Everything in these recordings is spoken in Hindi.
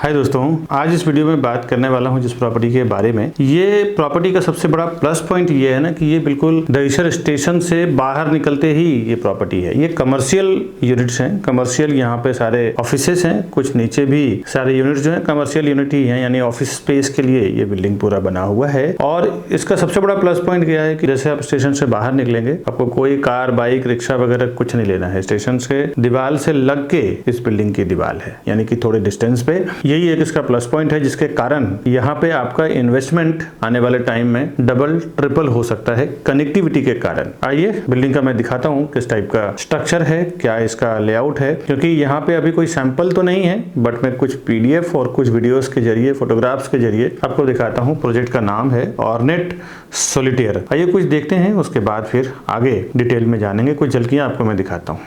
हाय दोस्तों, आज इस वीडियो में बात करने वाला हूं जिस प्रॉपर्टी के बारे में। ये प्रॉपर्टी का सबसे बड़ा प्लस पॉइंट ये है ना कि ये बिल्कुल दहिसर स्टेशन से बाहर निकलते ही ये प्रॉपर्टी है। ये कमर्शियल यूनिट्स हैं, कमर्शियल यहाँ पे सारे ऑफिसेस हैं, कुछ नीचे भी सारे यूनिट्स जो है कमर्शियल यूनिट ही है, यानी ऑफिस स्पेस के लिए ये बिल्डिंग पूरा बना हुआ है। और इसका सबसे बड़ा प्लस पॉइंट क्या है कि जैसे आप स्टेशन से बाहर निकलेंगे, आपको कोई कार, बाइक, रिक्शा वगैरह कुछ नहीं लेना है। स्टेशन से दीवार से लग के इस बिल्डिंग की दीवार है, यानी कि थोड़े डिस्टेंस पे। यही एक इसका प्लस पॉइंट है, जिसके कारण यहाँ पे आपका इन्वेस्टमेंट आने वाले टाइम में डबल ट्रिपल हो सकता है कनेक्टिविटी के कारण। आइए बिल्डिंग का मैं दिखाता हूँ किस टाइप का स्ट्रक्चर है, क्या इसका लेआउट है, क्योंकि यहाँ पे अभी कोई सैंपल तो नहीं है, बट मैं कुछ पीडीएफ और कुछ वीडियोस के जरिए, फोटोग्राफ्स के जरिए आपको दिखाता हूँ। प्रोजेक्ट का नाम है ऑर्नेट सॉलिटेयर। आइए कुछ देखते हैं, उसके बाद फिर आगे डिटेल में जानेंगे। कुछ झलकियां आपको मैं दिखाता हूँ।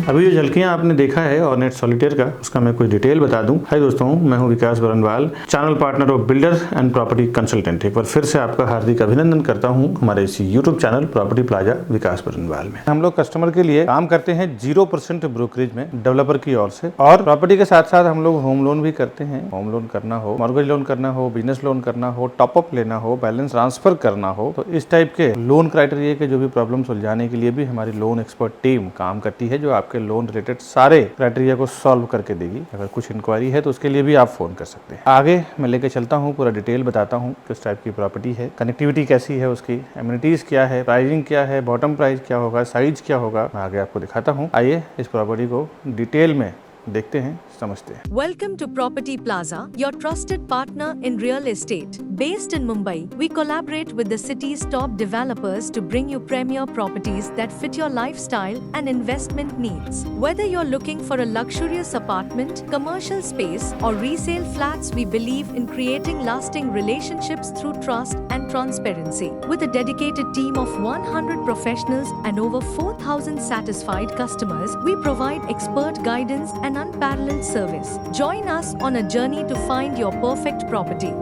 अभी जो झलकियां आपने देखा है ऑर्नेट सॉलिटेयर का, उसका मैं कुछ डिटेल बता दूं। हाय दोस्तों, मैं हूं Vikas Barnwal, channel partner of builder and property consultant. एक बार फिर से आपका हार्दिक अभिनंदन करता हूं हमारे इस यूट्यूब चैनल प्रॉपर्टी प्लाजा विकास बरनवाल में। हम लोग कस्टमर के लिए काम करते हैं 0% ब्रोकरेज में डेवलपर की ओर से, और प्रॉपर्टी के साथ साथ हम लोग होम लोन भी करते हैं। होम लोन करना हो, मॉर्गेज लोन करना हो, बिजनेस लोन करना हो, टॉपअप लेना हो, बैलेंस ट्रांसफर करना हो, तो इस टाइप के लोन क्राइटेरिया के जो भी प्रॉब्लम सुलझाने के लिए भी हमारी लोन एक्सपर्ट टीम काम करती है, जो आपके लोन रिलेटेड सारे क्राइटेरिया को सॉल्व करके देगी। अगर कुछ इंक्वायरी है तो उसके लिए भी आप फोन कर सकते हैं। आगे मैं लेके चलता हूँ, पूरा डिटेल बताता हूँ किस टाइप की प्रॉपर्टी है, कनेक्टिविटी कैसी है, उसकी एमिनिटीज क्या है, प्राइसिंग क्या है, बॉटम प्राइस क्या होगा, साइज क्या होगा, मैं आगे आपको दिखाता हूँ। आइए इस प्रॉपर्टी को डिटेल में देखते हैं, समझते हैं। Welcome to Property Plaza, your trusted partner in real estate. Based in Mumbai, we collaborate with the city's top developers to bring you premier properties that fit your lifestyle and investment needs. Whether you're looking for a luxurious apartment, commercial space, or resale flats, we believe in creating lasting relationships through trust and transparency. With a dedicated team of 100 professionals and over 4,000 satisfied customers, we provide expert guidance and unparalleled service. Join us on a journey to find your perfect property.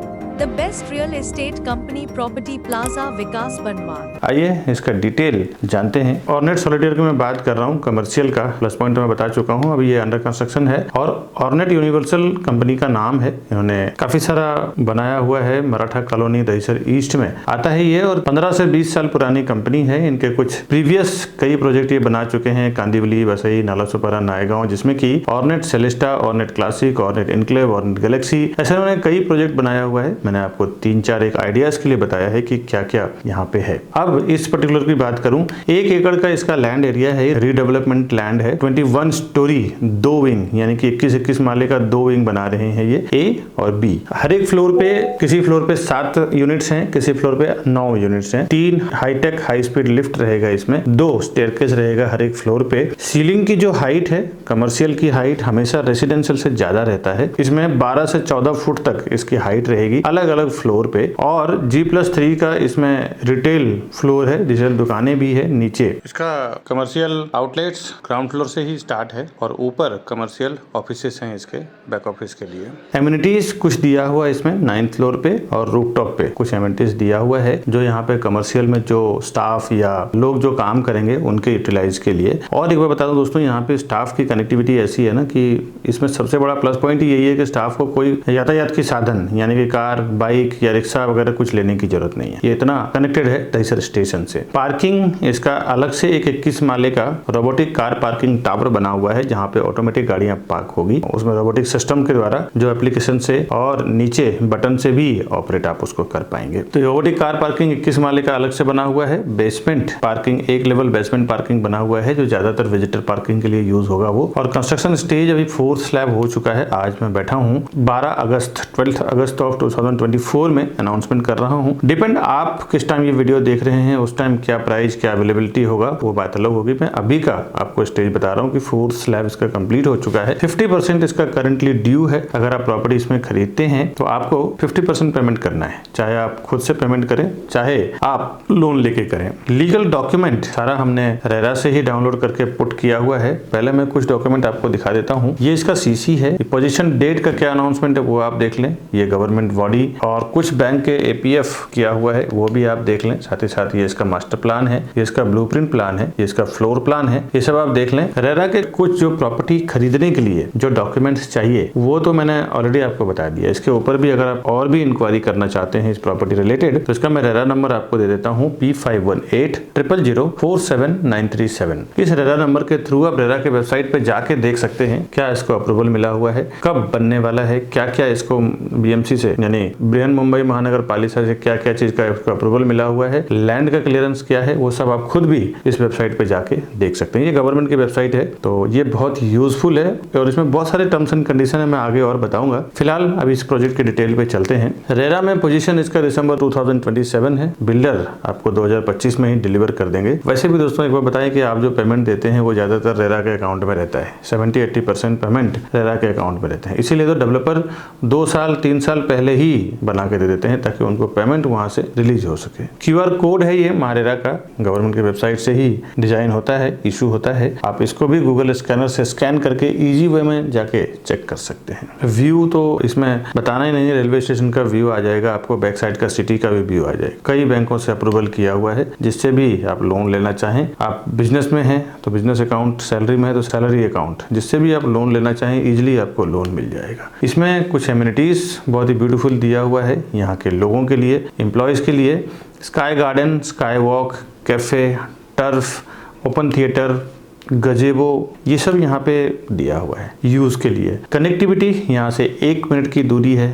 The best real estate company, Property Plaza, विकास बनवाल। आइए इसका डिटेल जानते हैं। ऑर्नेट सॉलिटेयर की मैं बात कर रहा हूँ, कमर्शियल का प्लस पॉइंट मैं बता चुका हूँ। अभी ये अंडर कंस्ट्रक्शन है, और ऑर्नेट यूनिवर्सल कंपनी का नाम है। इन्होंने काफी सारा बनाया हुआ है, मराठा कॉलोनी दहिसर ईस्ट में आता है ये, और 15 से 20 साल पुरानी कंपनी है। इनके कुछ प्रीवियस कई प्रोजेक्ट ये बना चुके हैं, कांदिवली, वसई, नालासोपारा, नायगांव, जिसमें की ornate Celesta, ornate classic, ornate enclave, ornate Galaxy, ऐसे उन्होंने कई प्रोजेक्ट बनाया हुआ है। मैंने आपको 3-4 एक आइडियाज के लिए बताया है कि क्या क्या यहाँ पे है। अब इस पर्टिकुलर की बात करूं, 1 एकड़ का इसका लैंड एरिया है, रीडेवलपमेंट लैंड है। 21 स्टोरी 2 विंग, यानी कि 21 माले का 2 विंग बना रहे हैं ये, ए और बी। हर एक फ्लोर पे, किसी फ्लोर पे 7 यूनिट्स हैं, किसी फ्लोर पे 9 यूनिट्स हैं। 3 हाईटेक हाई स्पीड लिफ्ट रहेगा इसमें, 2 स्टेयरकेस रहेगा हर एक फ्लोर पे। सीलिंग की जो हाइट है, कमर्शियल की हाइट हमेशा रेसिडेंशियल से ज्यादा रहता है। इसमें 12 से 14 फुट तक इसकी हाइट रहेगी अलग अलग फ्लोर पे। और G+3 का इसमें रिटेल फ्लोर है, डिजिटल दुकानें भी है नीचे। इसका कमर्शियल आउटलेट्स ग्राउंड फ्लोर से ही स्टार्ट है, और ऊपर कमर्शियल ऑफिसेस हैं इसके बैक ऑफिस के लिए। एमिनिटीज कुछ दिया हुआ है इसमें 9th फ्लोर पे, और रूफटॉप पे कुछ एमिनिटीज दिया हुआ है, जो यहाँ पे कमर्शियल में जो स्टाफ या लोग जो काम करेंगे उनके यूटिलाइज के लिए। और एक बार बता दूं दोस्तों, यहाँ पे स्टाफ की कनेक्टिविटी ऐसी है ना कि इसमें सबसे बड़ा प्लस पॉइंट यही है कि स्टाफ को कोई यातायात की साधन, यानी कि कार, बाइक या रिक्शा वगैरह कुछ लेने की जरूरत नहीं है। ये इतना कनेक्टेड है दहिसर स्टेशन से। पार्किंग इसका अलग से एक 21 माले का रोबोटिक कार पार्किंग टावर बना हुआ है, जहाँ पे ऑटोमेटिक गाड़ियां पार्क होगी। उसमें रोबोटिक सिस्टम के द्वारा जो एप्लीकेशन से और नीचे बटन से भी ऑपरेट आप उसको कर पाएंगे। तो रोबोटिक कार पार्किंग 21 माले का अलग से बना हुआ है। Basement parking, 1 level basement parking बना हुआ है, जो ज्यादातर विजिटर पार्किंग के लिए यूज होगा वो। और कंस्ट्रक्शन स्टेज अभी 4th स्लैब हो चुका है। आज मैं बैठा हूँ 12 अगस्त ऑफ 2024 में अनाउंसमेंट कर रहा हूँ। डिपेंड आप किस टाइम ये वीडियो देख रहे हैं उस टाइम क्या प्राइस क्या अवेलेबिलिटी होगा वो बात अलग होगी। मैं अभी का आपको स्टेज बता रहा हूँ कि 4th स्लैब इसका कंप्लीट हो चुका है। 50% इसका करंटली ड्यू है। अगर आप प्रॉपर्टी इसमें खरीदते हैं तो आपको 50% पेमेंट करना है, चाहे आप खुद से पेमेंट करें चाहे आप लोन लेके करें। लीगल डॉक्यूमेंट सारा हमने रेरा से ही डाउनलोड करके पुट किया हुआ है। पहले मैं कुछ डॉक्यूमेंट आपको दिखा देता हूँ। ये इसका सीसी है। पोजीशन डेट का क्या अनाउंसमेंट है वो आप देख लें। ये गवर्नमेंट बॉडी और कुछ बैंक के एपीएफ किया हुआ है वो भी आप देख लें। साथ ही साथ ये इसका मास्टर प्लान है, ये इसका ब्लूप्रिंट प्लान है, ये इसका फ्लोर प्लान है, ये सब आप देख लें। रेरा के कुछ जो प्रॉपर्टी खरीदने के लिए जो डॉक्यूमेंट्स चाहिए वो तो मैंने ऑलरेडी आपको बता दिया। इसके ऊपर भी अगर आप और भी इंक्वायरी करना चाहते हैं इस प्रॉपर्टी रिलेटेड तो इसका मैं रेरा नंबर आपको दे देता हूँ P5180004797। इस रेरा नंबर के थ्रू आप रेरा के वेबसाइट पे जाके देख सकते हैं क्या इसको अप्रूवल मिला हुआ है, कब बनने वाला है, क्या क्या इसको बीएमसी से यानी बृहन मुंबई महानगर पालिका से क्या क्या चीज का इसको अप्रूवल मिला हुआ है, लैंड का क्लियरेंस क्या है, वो सब आप खुद भी इस वेबसाइट पे जाके देख सकते हैं। ये गवर्नमेंट की वेबसाइट है तो ये बहुत यूजफुल है और इसमें बहुत सारे टर्म्स एंड कंडीशन है, मैं आगे और बताऊंगा। फिलहाल अभी इस प्रोजेक्ट के डिटेल पे चलते हैं। रेरा में पोजीशन इसका दिसंबर 2027 है। बिल्डर आपको 2025 में ही डिलीवर कर देंगे। वैसे भी दोस्तों एक बार बताएं कि आप जो पेमेंट देते हैं वो ज्यादातर रेरा के अकाउंट में रहता है। 70-80% पेमेंट रेरा के अकाउंट में रहते हैं। इसीलिए तो डेवलपर 2 साल 3 साल पहले ही बना के दे देते हैं ताकि उनको पेमेंट वहां से रिलीज हो सके। QR कोड है ये महारेरा का, गवर्नमेंट की वेबसाइट से ही डिजाइन होता है, इशू होता है। आप इसको भी गूगल स्कैनर से स्कैन करके इजी वे में जाके चेक कर सकते हैं। व्यू तो इसमें बताना ही नहीं है, रेलवे स्टेशन का व्यू आ जाएगा, आपको बैक साइड का सिटी का भी व्यू आ जाएगा। कई बैंकों से अप्रूवल किया हुआ है जिससे भी आप लोन लेना चाहें। आप बिजनेस में हैं तो बिजनेस अकाउंट, सैलरी में है तो सैलरी अकाउंट, जिससे भी आप लोन लेना चाहें इजिली आपको लोन मिल जाएगा। इसमें कुछ एमिनिटीज बहुत ही ब्यूटीफुल दिया हुआ है यहाँ के लोगों के लिए, एम्प्लॉयज के लिए। Sky garden, sky walk, cafe, turf, open theatre, गजेबो, ये सब यहाँ पे दिया हुआ है यूज के लिए। कनेक्टिविटी यहाँ से 1 मिनट की दूरी है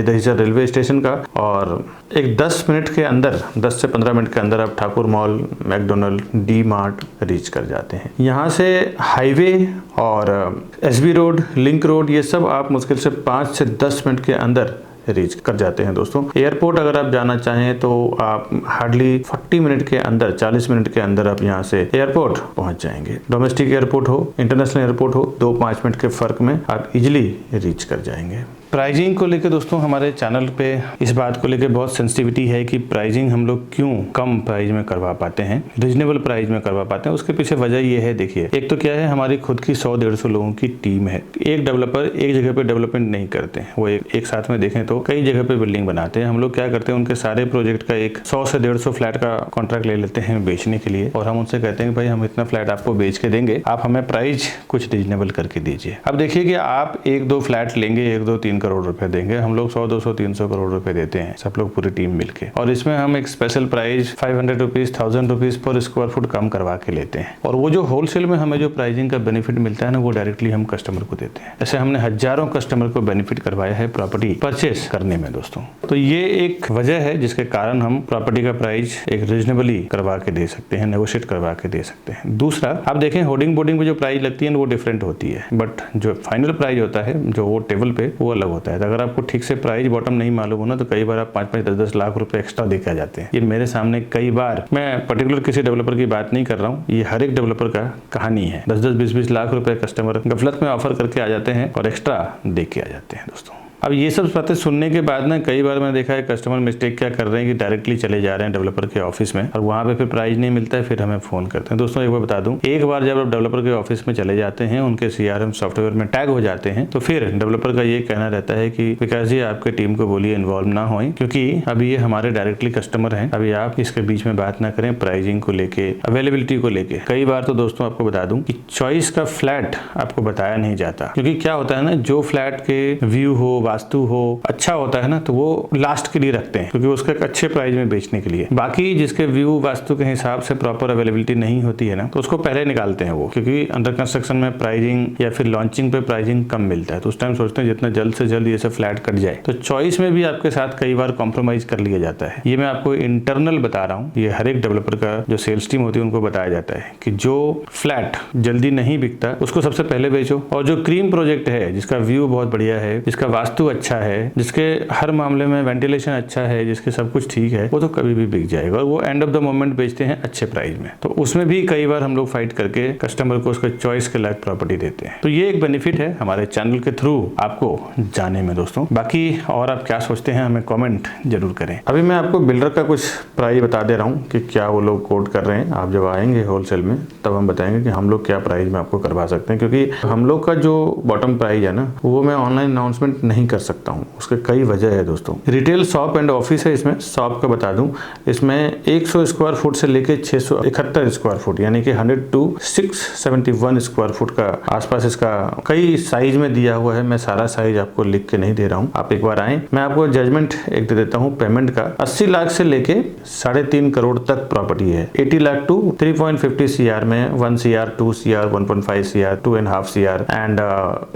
दहिसर रेलवे स्टेशन का और एक 10 मिनट के अंदर, 10 से 15 मिनट के अंदर आप Thakur mall, McDonald, D mart reach कर जाते हैं। यहाँ से हाईवे और SB रोड, लिंक रोड, ये सब आप मुश्किल से 5 से 10 मिनट के अंदर रीच कर जाते हैं दोस्तों। एयरपोर्ट अगर आप जाना चाहें तो आप हार्डली 40 मिनट के अंदर, 40 मिनट के अंदर आप यहाँ से एयरपोर्ट पहुंच जाएंगे। डोमेस्टिक एयरपोर्ट हो, इंटरनेशनल एयरपोर्ट हो, 2-5 मिनट के फर्क में आप इजिली रीच कर जाएंगे। प्राइजिंग को लेकर दोस्तों हमारे चैनल पे इस बात को लेकर बहुत सेंसिटिविटी है कि प्राइजिंग हम लोग क्यों कम प्राइस में करवा पाते हैं, रीजनेबल प्राइस में करवा पाते हैं। उसके पीछे वजह ये है, देखिए, एक तो क्या है, हमारी खुद की 100-150 लोगों की टीम है। एक डेवलपर एक जगह पे डेवलपमेंट नहीं करते हैं, वो एक साथ में देखें तो कई जगह पे बिल्डिंग बनाते हैं। हम लोग क्या करते हैं, उनके सारे प्रोजेक्ट का एक 100 से 150 फ्लैट का कॉन्ट्रैक्ट ले लेते हैं बेचने के लिए और हम उनसे कहते हैं कि भाई हम इतना फ्लैट आपको बेच के देंगे, आप हमें प्राइस कुछ रीजनेबल करके दीजिए। अब देखिए कि आप 1-2 फ्लैट लेंगे, 1-2-3 करोड़ रुपए देंगे, हम लोग 100-200-300 करोड़ रुपए देते हैं सब लोग पूरी टीम मिलके, और इसमें हम एक स्पेशल प्राइस 500 रुपीज, 1000 रुपीज पर स्क्वायर फुट कम करवा के लेते हैं। और वो जो होलसेल में हमें जो प्राइसिंग का बेनिफिट मिलता है ना, वो डायरेक्टली हम कस्टमर को देते हैं। ऐसे हमने हजारों कस्टमर को बेनिफिट करवाया है प्रॉपर्टी परचेस करने में दोस्तों। तो ये एक वजह है जिसके कारण हम प्रॉपर्टी का प्राइस एक रीजनेबली करवा के दे सकते हैं, नेगोशिएट करवा के दे सकते हैं। दूसरा, आप देखें होर्डिंग बोर्डिंग पे जो प्राइस लगती है वो डिफरेंट होती है, बट जो फाइनल प्राइस होता है जो वो टेबल पे वो अलग होता है। तो अगर आपको ठीक से प्राइस बॉटम नहीं मालूम हो ना, तो कई बार आप 5-5, 10-10 लाख रुपए एक्स्ट्रा दे के आ जाते हैं। ये मेरे सामने कई बार, मैं पर्टिकुलर किसी डेवलपर की बात नहीं कर रहा हूँ, ये हर एक डेवलपर का कहानी है। 10-10, 20-20 लाख रुपए कस्टमर गफलत में ऑफर करके आ जाते हैं और एक्स्ट्रा दे के आ जाते हैं दोस्तों। अब ये सब बातें सुनने के बाद ना कई बार मैंने देखा है कस्टमर मिस्टेक क्या कर रहे हैं कि डायरेक्टली चले जा रहे हैं डेवलपर के ऑफिस में और वहाँ पे फिर प्राइस नहीं मिलता है, फिर हमें फोन करते हैं। दोस्तों एक बार बता दूं, एक बार जब आप डेवलपर के ऑफिस में चले जाते हैं, उनके CRM सॉफ्टवेयर में टैग हो जाते हैं, तो फिर डेवलपर का ये कहना रहता है कि विकास जी आपके टीम को बोलिए इन्वॉल्व ना होए, क्योंकि अभी ये हमारे डायरेक्टली कस्टमर हैं, अभी आप इसके बीच में बात ना करें प्राइसिंग को लेके, अवेलेबिलिटी को लेके। कई बार तो दोस्तों आपको बता दूं कि चॉइस का फ्लैट आपको बताया नहीं जाता, क्योंकि क्या होता है ना, जो फ्लैट के व्यू हो, वास्तु हो, अच्छा होता है ना, तो वो लास्ट के लिए रखते हैं क्योंकि उसका एक अच्छे प्राइस में बेचने के लिए। बाकी जिसके व्यू वास्तु के हिसाब से प्रॉपर अवेलेबिलिटी नहीं होती है ना, तो उसको पहले निकालते हैं वो, क्योंकि अंडर कंस्ट्रक्शन में प्राइसिंग या फिर लॉन्चिंग पे प्राइसिंग कम मिलता है, तो उस टाइम सोचते हैं जितना जल्द से जल्द ये सब फ्लैट कट जाए। तो चॉइस में भी आपके साथ कई बार कॉम्प्रोमाइज कर लिया जाता है। ये मैं आपको इंटरनल बता रहा हूँ, ये हर एक डेवलपर का जो सेल्स टीम होती है उनको बताया जाता है कि जो फ्लैट जल्दी नहीं बिकता उसको सबसे पहले बेचो, और जो क्रीम प्रोजेक्ट है, जिसका व्यू बहुत बढ़िया है, जिसका वास्तु वास्तु अच्छा है, जिसके हर मामले में वेंटिलेशन अच्छा है, जिसके सब कुछ ठीक है, वो तो कभी भी बिक जाएगा और वो एंड ऑफ द मोमेंट बेचते हैं अच्छे प्राइस में। तो उसमें भी कई बार हम लोग फाइट करके कस्टमर को उसके चॉइस के लायक प्रॉपर्टी देते हैं। तो ये एक बेनिफिट है हमारे चैनल के थ्रू आपको जाने में दोस्तों। बाकी और आप क्या सोचते हैं हमें कमेंट जरूर करें। अभी मैं आपको बिल्डर का कुछ प्राइस बता दे रहा हूँ कि क्या वो लोग कोट कर रहे हैं। आप जब आएंगे होलसेल में तब हम बताएंगे कि हम लोग क्या प्राइस में आपको करवा सकते हैं, क्योंकि हम लोग का जो बॉटम प्राइस है ना वो मैं ऑनलाइन अनाउंसमेंट नहीं कर सकता हूँ। उसके कई वजह है दोस्तों। रिटेल शॉप एंड ऑफिस है, इसमें शॉप का बता दूं, इसमें 100 स्क्वायर फुट से लेके 671 स्क्वायर फुट यानी कि 100 to 671 स्क्वायर फुट का आसपास इसका कई साइज में दिया हुआ है। मैं सारा साइज आपको लिख के नहीं दे रहा हूँ, आप एक बार आए। मैं आपको जजमेंट एक दे देता हूँ पेमेंट का। 80 लाख से लेके 3.5 करोड़ तक प्रॉपर्टी है। 80 लाख टू 3.50 CR में 1 CR, 2 CR, 1.5 CR, 2.5 CR and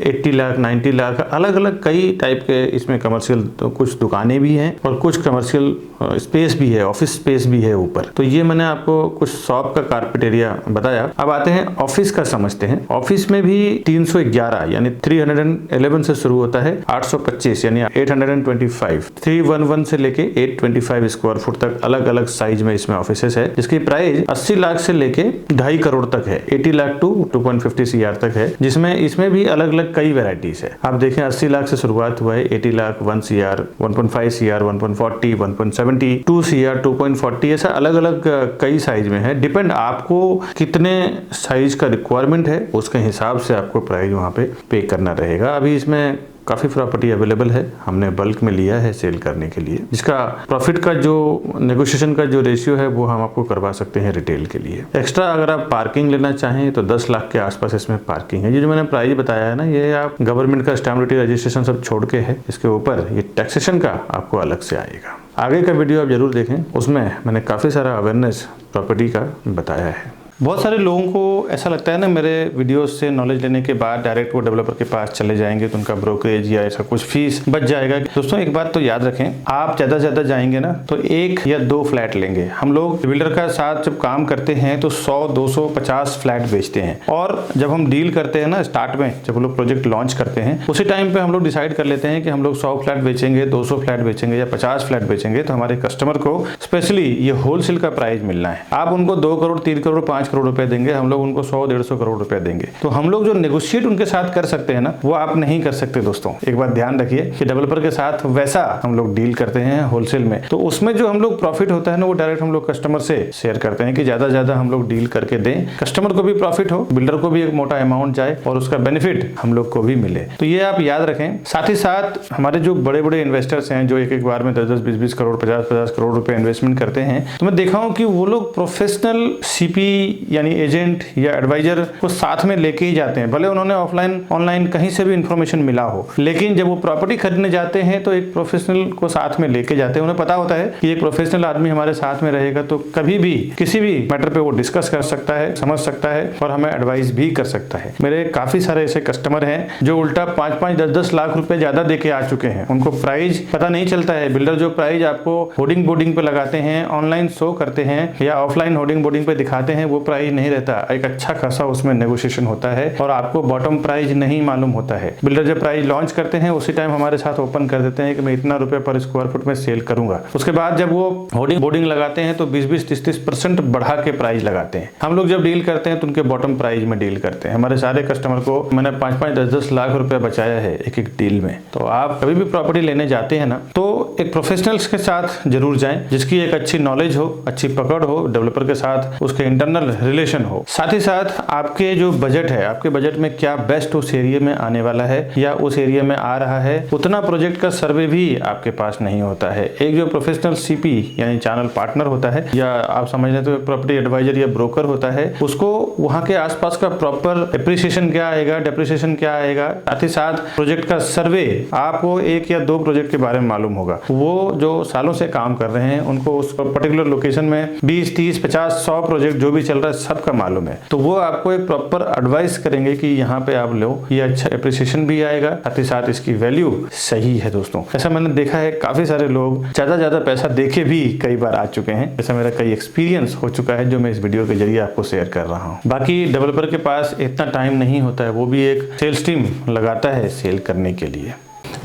80 lakh 90 lakh अलग अलग कई टाइप के इसमें कमर्शियल, तो कुछ दुकानें भी हैं और कुछ कमर्शियल स्पेस भी है, ऑफिस स्पेस भी है ऊपर। तो ये मैंने आपको कुछ शॉप का कारपेट एरिया बताया। अब आते हैं ऑफिस का समझते हैं। ऑफिस में भी 311 यानी 311 से शुरू होता है, 825 यानी 825, 311 से लेके 825 स्क्वायर फुट तक अलग अलग साइज में इसमें ऑफिसेस है, जिसकी प्राइस 80 लाख से लेके 2.5 करोड़ तक है। 80 लाख टू 2.50 CR तक है, जिसमें इसमें भी अलग अलग कई वेराइटीज है। आप देखें 80 लाख से शुरुआत हुआ है, 80 लाख 1 CR, 1.5 CR, 1.40, 1.70, 2 CR, 2.40, ऐसा अलग अलग कई साइज में है। डिपेंड आपको कितने साइज का रिक्वायरमेंट है उसके हिसाब से आपको प्राइस वहाँ पे करना रहेगा। अभी इसमें काफ़ी प्रॉपर्टी अवेलेबल है, हमने बल्क में लिया है सेल करने के लिए, जिसका प्रॉफिट का जो नेगोशिएशन का जो रेशियो है वो हम आपको करवा सकते हैं रिटेल के लिए। एक्स्ट्रा अगर आप पार्किंग लेना चाहें तो 10 लाख के आसपास इसमें पार्किंग है। ये जो मैंने प्राइस बताया है ना, ये आप गवर्नमेंट का स्टैम्प ड्यूटी रजिस्ट्रेशन सब छोड़ के है, इसके ऊपर ये टैक्सेशन का आपको अलग से आएगा। आगे का वीडियो आप जरूर देखें, उसमें मैंने काफ़ी सारा अवेयरनेस प्रॉपर्टी का बताया है। बहुत सारे लोगों को ऐसा लगता है ना, मेरे वीडियोस से नॉलेज लेने के बाद डायरेक्ट वो डेवलपर के पास चले जाएंगे तो उनका ब्रोकरेज या ऐसा कुछ फीस बच जाएगा। दोस्तों एक बात तो याद रखें, आप ज़्यादा से ज़्यादा जाएंगे ना तो 1 या 2 फ्लैट लेंगे। हम लोग बिल्डर का साथ जब काम करते हैं तो 100, 200, 50 फ्लैट बेचते हैं। और जब हम डील करते हैं ना स्टार्ट में, जब हम लोग प्रोजेक्ट लॉन्च करते हैं उसी टाइम पे हम लोग डिसाइड कर लेते हैं कि हम लोग 100 फ्लैट बेचेंगे, 200 फ्लैट बेचेंगे या 50 फ्लैट बेचेंगे। तो हमारे कस्टमर को स्पेशली ये होलसेल का प्राइस मिलना है। आप उनको 2 करोड़, 3 करोड़, 5 करोड़ रुपए देंगे, हम लोग उनको 100-150 करोड़ रुपए देंगे। तो हम लोग जो नेगोशिएट उनके साथ कर सकते हैं ना, वो आप नहीं कर सकते दोस्तों। एक बात ध्यान रखिए कि डेवलपर के साथ वैसा हम लोग डील करते हैं होलसेल में, तो उसमें जो हम लोग प्रॉफिट होता है ना वो डायरेक्ट हम लोग कस्टमर से शेयर करते हैं कि ज्यादा हम लोग डील करके दें, कस्टमर को भी प्रॉफिट हो, बिल्डर को भी एक मोटा अमाउंट जाए और उसका बेनिफिट हम लोग को भी मिले। तो ये आप याद रखें। साथ ही साथ हमारे जो बड़े बड़े इन्वेस्टर्स हैं जो एक बार में 10-10, 20-20 करोड़, 50-50 करोड़ रुपए इन्वेस्टमेंट करते हैं, तो मैं देखा हूं कि वो लोग प्रोफेशनल सीपी यानी एजेंट या एडवाइजर को साथ में लेके ही जाते हैं। भले उन्होंने ऑफलाइन ऑनलाइन कहीं से भी इंफॉर्मेशन मिला हो, लेकिन जब वो प्रॉपर्टी खरीदने जाते हैं तो एक प्रोफेशनल को साथ में लेके जाते हैं। उन्हें पता होता है कि एक प्रोफेशनल आदमी हमारे साथ में रहेगा तो कभी भी किसी भी मैटर पे वो डिस्कस कर सकता है, समझ सकता है और हमें एडवाइस भी कर सकता है। मेरे काफी सारे ऐसे कस्टमर हैं जो उल्टा 5-5, 10-10 लाख रुपए ज्यादा देके आ चुके हैं। उनको प्राइस पता नहीं चलता है। बिल्डर जो प्राइस आपको होर्डिंग बोर्डिंग पे लगाते हैं, ऑनलाइन शो करते हैं या ऑफलाइन होर्डिंग बोर्डिंग पे दिखाते हैं, वो प्राइस नहीं रहता। एक अच्छा खासा उसमें नेगोशिएशन होता है और आपको बॉटम प्राइस नहीं मालूम होता है। बिल्डर जब प्राइस लॉन्च करते हैं उसी टाइम हमारे साथ ओपन कर देते हैं कि मैं इतना रुपए पर स्क्वायर फुट में सेल करूंगा। उसके बाद जब वो होर्डिंग बोर्डिंग लगाते हैं तो 20-20, 30-30% बढ़ा के प्राइस लगाते हैं। हम लोग जब डील करते हैं तो उनके बॉटम प्राइस में डील करते हैं। हमारे सारे कस्टमर को मैंने 5-5, 10-10 लाख रुपए बचाया है एक एक डील में। तो आप कभी भी प्रॉपर्टी लेने जाते हैं ना तो एक प्रोफेशनल्स के साथ जरूर जाएं, जिसकी एक अच्छी नॉलेज हो, अच्छी पकड़ हो, डेवलपर के साथ उसके इंटरनल रिलेशन हो। साथ ही साथ आपके जो बजट है, आपके बजट में क्या बेस्ट उस एरिया में आने वाला है या उस एरिया में आ रहा है, उतना प्रोजेक्ट का सर्वे भी आपके पास नहीं होता है। एक जो प्रोफेशनल सीपी यानी चैनल पार्टनर होता है या आप समझ लें तो प्रॉपर्टी एडवाइजर या ब्रोकर होता है, उसको वहां के आसपास का प्रॉपर एप्रिसिएशन क्या आएगा, डेप्रिसिएशन क्या आएगा, साथ ही साथ प्रोजेक्ट का सर्वे, आपको 1 या 2 प्रोजेक्ट के बारे में मालूम होगा। वो जो सालों से काम कर रहे हैं उनको उस पर्टिकुलर लोकेशन में 20, 30, 50, 100 प्रोजेक्ट जो भी चल रहा है सबका मालूम है। तो वो आपको एक प्रॉपर एडवाइस करेंगे कि यहाँ पे आप लो, ये अच्छा एप्रिसिएशन भी आएगा, साथ ही साथ इसकी वैल्यू सही है दोस्तों। ऐसा मैंने देखा है, काफी सारे लोग ज्यादा पैसा देके भी कई बार आ चुके हैं। ऐसा मेरा कई एक्सपीरियंस हो चुका है जो मैं इस वीडियो के जरिए आपको शेयर कर रहा हूँ। बाकी डेवलपर के पास इतना टाइम नहीं होता है, वो भी एक सेल्स टीम लगाता है सेल करने के लिए।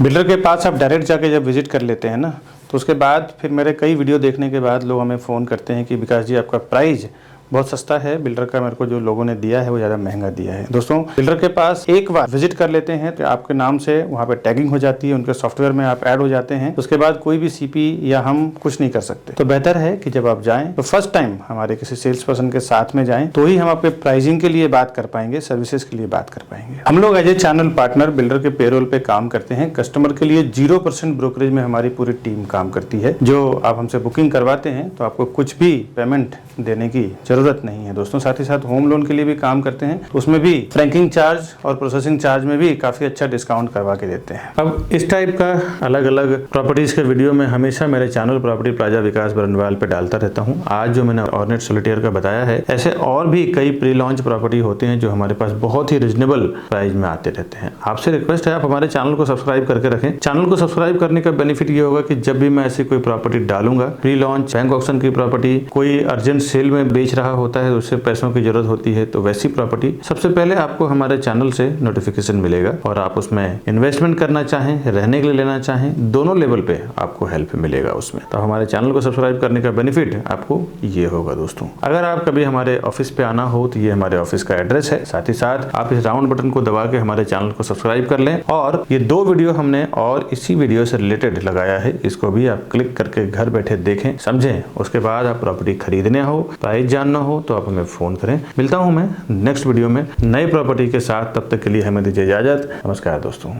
बिल्डर के पास आप डायरेक्ट जाके जब विजिट कर लेते हैं ना, तो उसके बाद फिर मेरे कई वीडियो देखने के बाद लोग हमें फ़ोन करते हैं कि विकास जी आपका प्राइस बहुत सस्ता है, बिल्डर का मेरे को जो लोगों ने दिया है वो ज़्यादा महंगा दिया है। दोस्तों, बिल्डर के पास एक बार विजिट कर लेते हैं तो आपके नाम से वहाँ पे टैगिंग हो जाती है, उनके सॉफ्टवेयर में आप ऐड हो जाते हैं। उसके बाद कोई भी सीपी या हम कुछ नहीं कर सकते। तो बेहतर है कि जब आप जाएं तो फर्स्ट टाइम हमारे किसी सेल्स पर्सन के साथ में जाएं, तो ही हम आपके प्राइसिंग के लिए बात कर पाएंगे, सर्विसेज के लिए बात कर पाएंगे। हम लोग as a channel partner builder के पेरोल पे काम करते हैं। कस्टमर के लिए 0% ब्रोकरेज में हमारी पूरी टीम काम करती है। जो आप हमसे बुकिंग करवाते हैं तो आपको कुछ भी पेमेंट देने की जरूरत नहीं है दोस्तों। साथ ही साथ होम लोन के लिए भी काम करते हैं, तो उसमें भी फ्रैंकिंग चार्ज और प्रोसेसिंग चार्ज में भी काफी अच्छा डिस्काउंट करवा के देते हैं। अब इस टाइप का अलग अलग प्रॉपर्टीज के वीडियो में हमेशा मेरे चैनल प्रॉपर्टी प्लाजा विकास बरनवाल पे डालता रहता हूँ। आज जो मैंने ऑर्नेट सोलिटेयर का बताया है, ऐसे और भी कई प्री लॉन्च प्रॉपर्टी होते हैं जो हमारे पास बहुत ही रिजनेबल प्राइस में आते रहते हैं। आपसे रिक्वेस्ट है आप हमारे चैनल को सब्सक्राइब करके रखें। चैनल को सब्सक्राइब करने का बेनिफिट ये होगा कि जब भी मैं ऐसी कोई प्रॉपर्टी डालूंगा, प्री लॉन्च, बैंक ऑक्शन की प्रॉपर्टी, कोई अर्जेंट सेल में बेच रहा होता है, उससे पैसों की जरूरत होती है, तो वैसी प्रॉपर्टी सबसे पहले आपको हमारे चैनल से नोटिफिकेशन मिलेगा और आप उसमें इन्वेस्टमेंट करना चाहें, रहने के लिए लेना चाहें, दोनों लेवल पे आपको हेल्प मिलेगा उसमें। तो हमारे चैनल को सब्सक्राइब करने का बेनिफिट आपको ये होगा दोस्तों। अगर आप कभी हमारे ऑफिस पे आना हो तो ये हमारे ऑफिस का एड्रेस है। साथ ही साथ आप इस राउंड बटन को दबा के हमारे चैनल को सब्सक्राइब कर लें। और ये 2 वीडियो हमने और इसी वीडियो से रिलेटेड लगाया है, इसको भी आप क्लिक करके घर बैठे देखें, समझें। उसके बाद आप प्रॉपर्टी खरीदने हो, प्राइस जानना हो तो आप हमें फोन करें। मिलता हूं मैं नेक्स्ट वीडियो में नई प्रॉपर्टी के साथ। तब तक के लिए हमें दीजिए इजाजत। नमस्कार दोस्तों।